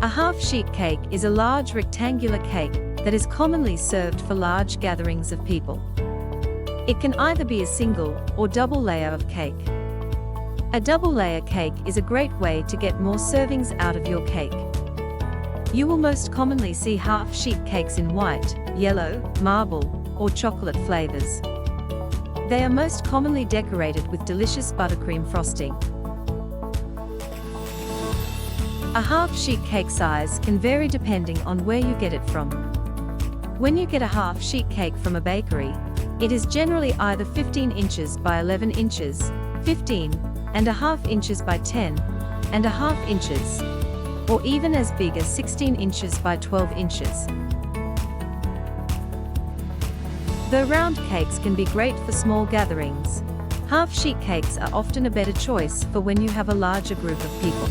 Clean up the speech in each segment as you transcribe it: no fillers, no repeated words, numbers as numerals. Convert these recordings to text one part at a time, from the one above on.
A half-sheet cake is a large rectangular cake that is commonly served for large gatherings of people. It can either be a single or double layer of cake. A double layer cake is a great way to get more servings out of your cake. You will most commonly see half-sheet cakes in white, yellow, marble, or chocolate flavors. They are most commonly decorated with delicious buttercream frosting. A half-sheet cake size can vary depending on where you get it from. When you get a half-sheet cake from a bakery, it is generally either 15 inches by 11 inches, 15.5 inches by 10.5 inches, or even as big as 16 inches by 12 inches. Though round cakes can be great for small gatherings, half-sheet cakes are often a better choice for when you have a larger group of people.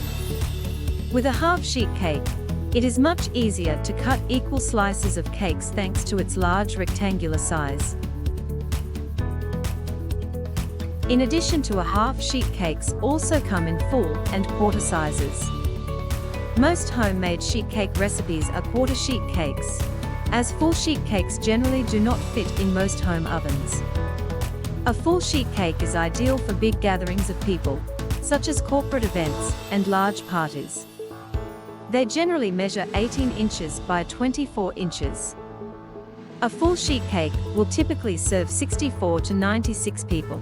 With a half-sheet cake, it is much easier to cut equal slices of cakes thanks to its large rectangular size. In addition to a half-sheet, cakes also come in full and quarter sizes. Most homemade sheet cake recipes are quarter-sheet cakes, as full-sheet cakes generally do not fit in most home ovens. A full-sheet cake is ideal for big gatherings of people, such as corporate events and large parties. They generally measure 18 inches by 24 inches. A full-sheet cake will typically serve 64 to 96 people.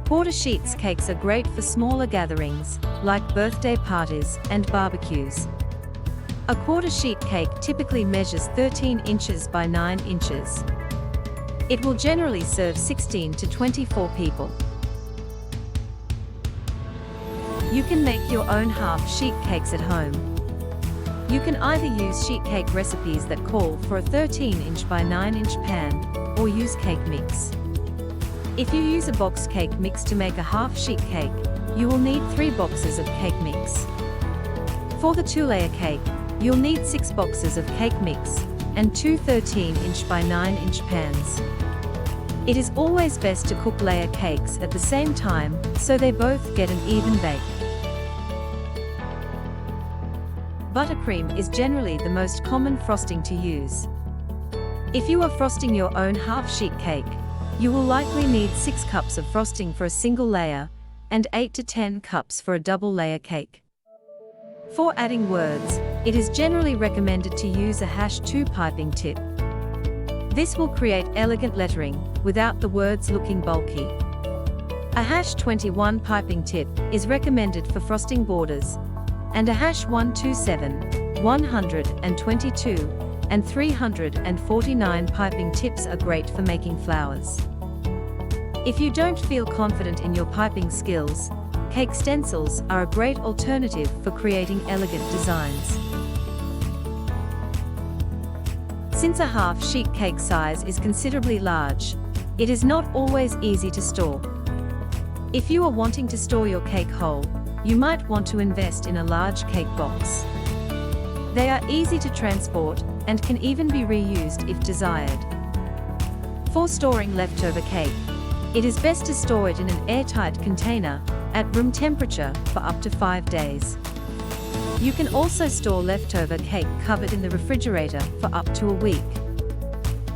Quarter-sheet cakes are great for smaller gatherings, like birthday parties and barbecues. A quarter-sheet cake typically measures 13 inches by 9 inches. It will generally serve 16 to 24 people. You can make your own half-sheet cakes at home. You can either use sheet cake recipes that call for a 13-inch by 9-inch pan, or use cake mix. If you use a boxed cake mix to make a half-sheet cake, you will need 3 boxes of cake mix. For the 2-layer cake, you'll need 6 boxes of cake mix, and 2 13-inch by 9-inch pans. It is always best to cook layer cakes at the same time, so they both get an even bake. Buttercream is generally the most common frosting to use. If you are frosting your own half-sheet cake, you will likely need 6 cups of frosting for a single layer, and 8 to 10 cups for a double layer cake. For adding words, it is generally recommended to use a #2 piping tip. This will create elegant lettering, without the words looking bulky. A #21 piping tip is recommended for frosting borders, and a #127, 122, and 349 piping tips are great for making flowers. If you don't feel confident in your piping skills, cake stencils are a great alternative for creating elegant designs. Since a half-sheet cake size is considerably large, it is not always easy to store. If you are wanting to store your cake whole, you might want to invest in a large cake box. They are easy to transport and can even be reused if desired. For storing leftover cake, it is best to store it in an airtight container at room temperature for up to 5 days. You can also store leftover cake covered in the refrigerator for up to a week.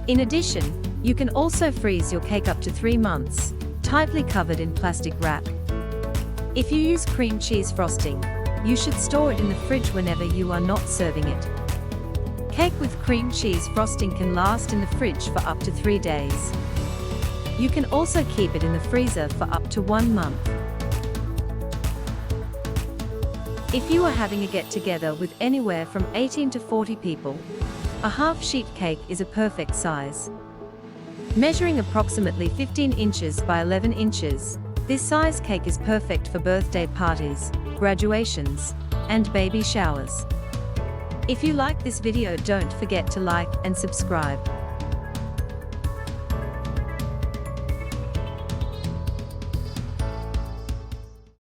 In addition, you can also freeze your cake up to 3 months, tightly covered in plastic wrap. If you use cream cheese frosting, you should store it in the fridge whenever you are not serving it. Cake with cream cheese frosting can last in the fridge for up to 3 days. You can also keep it in the freezer for up to 1 month. If you are having a get-together with anywhere from 18 to 40 people, a half-sheet cake is a perfect size. Measuring approximately 15 inches by 11 inches, this size cake is perfect for birthday parties, graduations, and baby showers. If you like this video, don't forget to like and subscribe.